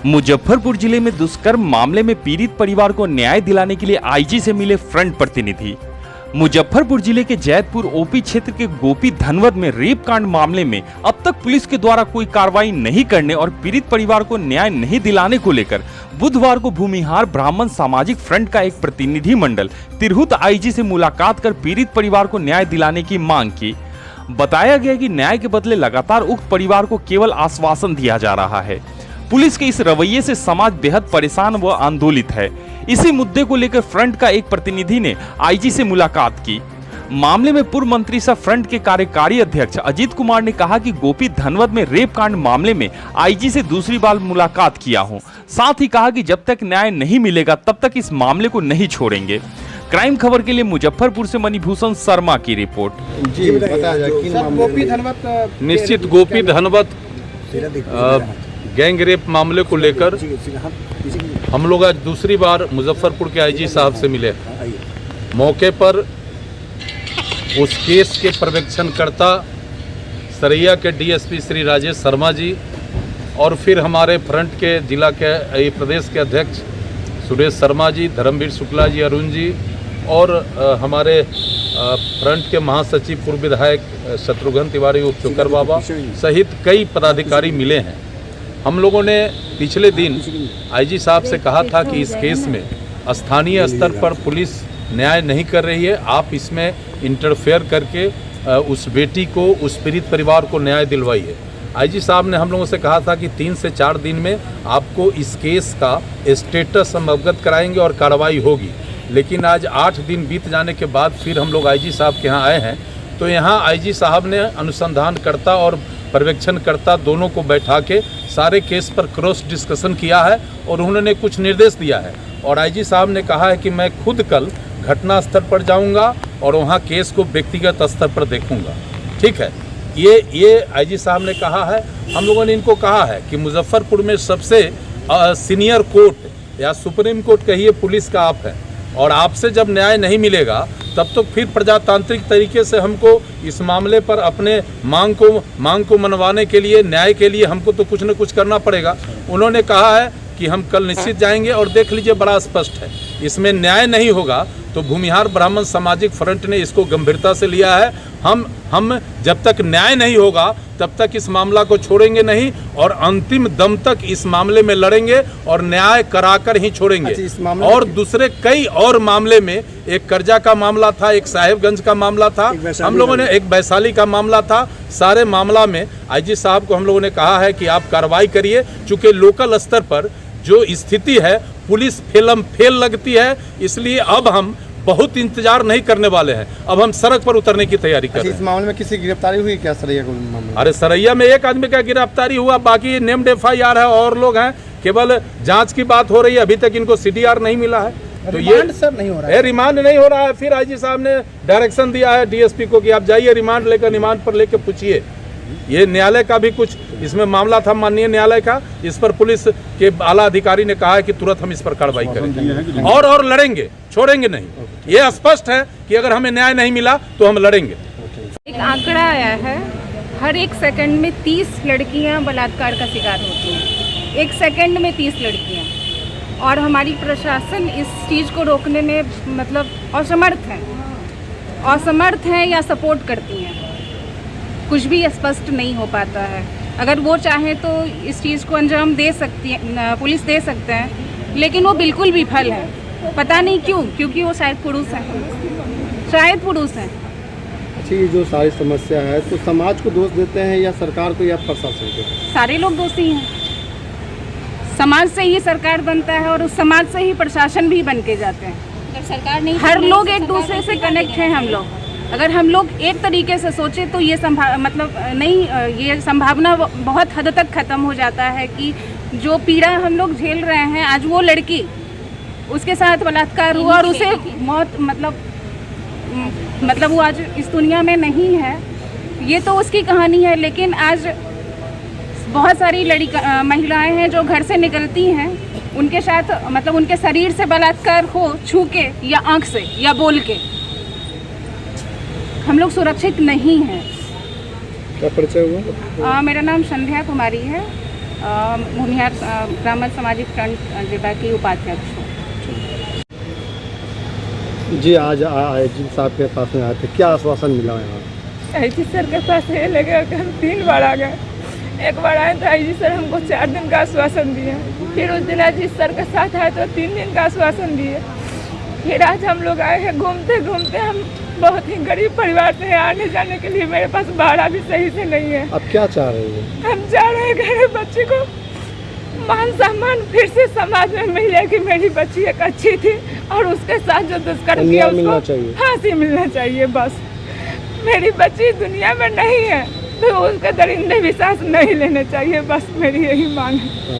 मुजफ्फरपुर जिले में दुष्कर्म मामले में पीड़ित परिवार को न्याय दिलाने के लिए आईजी से मिले फ्रंट प्रतिनिधि। मुजफ्फरपुर जिले के जैतपुर ओपी क्षेत्र के गोपी धनवद में रेप कांड मामले में अब तक पुलिस के द्वारा कोई कार्रवाई नहीं करने और पीड़ित परिवार को न्याय नहीं दिलाने को लेकर बुधवार को भूमिहार ब्राह्मण सामाजिक फ्रंट का एक प्रतिनिधि मंडल तिरहुत आईजी से मुलाकात कर पीड़ित परिवार को न्याय दिलाने की मांग की। बताया गया कि न्याय के बदले लगातार उक्त परिवार को केवल आश्वासन दिया जा रहा है। पुलिस के इस रवैये से समाज बेहद परेशान व आंदोलित है। इसी मुद्दे को लेकर फ्रंट का एक प्रतिनिधि ने आईजी से मुलाकात की। मामले में पूर्व मंत्री सह फ्रंट के कार्यकारी अध्यक्ष अजीत कुमार ने कहा कि गोपी धनवद में रेप कांड मामले में आईजी से दूसरी बार मुलाकात किया हूं। साथ ही कहा कि जब तक न्याय नहीं मिलेगा तब तक इस मामले को नहीं छोड़ेंगे। क्राइम खबर के लिए मुजफ्फरपुर से मणिभूषण शर्मा की रिपोर्ट। जी बताया गोपी धनवद निश्चित गोपी धनवद गैंग रेप मामले को लेकर हम लोग आज दूसरी बार मुजफ्फरपुर के आईजी साहब से मिले। मौके पर उस केस के पर्यवेक्षणकर्ता सरैया के डीएसपी श्री राजेश शर्मा जी और फिर हमारे फ्रंट के जिला के प्रदेश के अध्यक्ष सुरेश शर्मा जी, धर्मवीर शुक्ला जी, अरुण जी और हमारे फ्रंट के महासचिव पूर्व विधायक शत्रुघ्न तिवारी उर्फ चोकर बाबा सहित कई पदाधिकारी मिले हैं। हम लोगों ने पिछले दिन आईजी साहब से कहा था कि इस केस में स्थानीय स्तर पर पुलिस न्याय नहीं कर रही है, आप इसमें इंटरफेयर करके उस बेटी को, उस पीड़ित परिवार को न्याय दिलवाइए। आईजी साहब ने हम लोगों से कहा था कि 3 से 4 दिन में आपको इस केस का स्टेटस हम अवगत कराएंगे और कार्रवाई होगी। लेकिन आज 8 दिन बीत जाने के बाद फिर हम लोग आईजी साहब के यहाँ आए हैं, तो यहाँ आईजी साहब ने अनुसंधानकर्ता और पर्यवेक्षणकर्ता दोनों को बैठा के सारे केस पर क्रॉस डिस्कशन किया है और उन्होंने कुछ निर्देश दिया है। और आईजी साहब ने कहा है कि मैं खुद कल घटना स्थल पर जाऊंगा और वहां केस को व्यक्तिगत स्तर पर देखूंगा। ठीक है, ये आईजी साहब ने कहा है। हम लोगों ने इनको कहा है कि मुजफ्फरपुर में सबसे सीनियर कोर्ट या सुप्रीम कोर्ट कहिए पुलिस का आप है, और आपसे जब न्याय नहीं मिलेगा तब तो फिर प्रजातांत्रिक तरीके से हमको इस मामले पर अपने मांग को मनवाने के लिए, न्याय के लिए हमको तो कुछ न कुछ करना पड़ेगा। उन्होंने कहा है कि हम कल निश्चित जाएंगे और देख लीजिए बड़ा स्पष्ट है, इसमें न्याय नहीं होगा तो भूमिहार ब्राह्मण सामाजिक फ्रंट ने इसको गंभीरता से लिया है। हम जब तक न्याय नहीं होगा तब तक इस मामला को छोड़ेंगे नहीं और अंतिम दम तक इस मामले में लड़ेंगे और न्याय कराकर ही छोड़ेंगे। और दूसरे कई और मामले में, एक कर्जा का मामला था, एक साहेबगंज का मामला था, हम लोगों ने एक वैशाली का मामला था। सारे मामला में आईजी साहब को हम लोगों ने कहा है कि आप कार्रवाई करिए, चूँकि लोकल स्तर पर जो स्थिति है पुलिस फेल लगती है, इसलिए अब हम बहुत इंतजार नहीं करने वाले हैं, अब हम सड़क पर उतरने की तैयारी कर रहे हैं। इस मामले में किसी की गिरफ्तारी हुई क्या सरैया को मामले? अरे सरैया में एक आदमी का गिरफ्तारी हुआ, बाकी नेम्ड FIR है और लोग हैं, केवल जांच की बात हो रही है। अभी तक इनको CDR नहीं मिला है, तो ये सर नहीं हो रहा है, रिमांड नहीं हो रहा है। फिर आईजी साहब ने डायरेक्शन दिया है DSP को कि आप जाइए रिमांड लेकर, रिमांड पर लेकर पूछिए। ये न्यायालय का भी कुछ इसमें मामला था, माननीय न्यायालय का, इस पर पुलिस के आला अधिकारी ने कहा है कि तुरंत हम इस पर कार्रवाई करेंगे और लड़ेंगे, छोड़ेंगे नहीं। ये स्पष्ट है कि अगर हमें न्याय नहीं मिला तो हम लड़ेंगे। एक आंकड़ा आया है, हर एक सेकंड में 30 लड़कियां बलात्कार का शिकार होती हैं। एक सेकंड में 30 लड़कियां, और हमारी प्रशासन इस चीज़ को रोकने में मतलब असमर्थ है या सपोर्ट करती हैं। कुछ भी स्पष्ट नहीं हो पाता है। अगर वो चाहे तो इस चीज़ को अंजाम दे सकती है, पुलिस दे सकते हैं, लेकिन वो बिल्कुल विफल है। पता नहीं क्यों, क्योंकि वो शायद पुरुष हैं। अच्छा, ये जो सारी समस्या है तो समाज को दोष देते हैं या सरकार को या प्रशासन को? सारे लोग दोषी हैं। समाज से ही सरकार बनता है और उस समाज से ही प्रशासन भी बन के जाते हैं। अगर सरकार नहीं, हर लोग एक दूसरे से कनेक्ट हैं। हम लोग अगर हम लोग एक तरीके से सोचे तो ये ये संभावना बहुत हद तक ख़त्म हो जाता है कि जो पीड़ा हम लोग झेल रहे हैं, आज वो लड़की, उसके साथ बलात्कार हुआ और उसे मौत मतलब वो आज इस दुनिया में नहीं है। ये तो उसकी कहानी है, लेकिन आज बहुत सारी महिलाएं हैं जो घर से निकलती हैं, उनके साथ मतलब उनके शरीर से बलात्कार हो, छू के या आँख से या बोल के। हम लोग सुरक्षित नहीं हैं। क्या परिचय हुआ? मेरा नाम संध्या कुमारी है। भूमिहार ब्राह्मण सामाजिक फ्रंट जिला की उपाध्यक्ष हूँ। जी आज आईजी साहब के पास में आए थे, क्या आश्वासन मिला यहाँ? आईजी सर के पास ये लगा कि हम 3 बार आ गए। एक बार आए तो आईजी सर हमको 4 दिन का आश्वासन दिए, फिर उस दिन आईजी सर के साथ आए तो 3 दिन का आश्वासन दिए। फिर आज हम लोग आए हैं। घूमते घूमते हम बहुत ही गरीब परिवार से आने जाने के लिए मेरे पास भाड़ा भी सही से नहीं है। अब क्या चाह रही है? हम चाह रहे हैं कि मेरे बच्ची को मान सम्मान फिर से समाज में मिले कि मेरी बच्ची एक अच्छी थी और उसके साथ जो दुष्कर्म किया उसको फांसी मिलना चाहिए। बस मेरी बच्ची दुनिया में नहीं है तो उसके दरिंदे भी सांस नहीं लेने चाहिए। बस मेरी यही मांग है।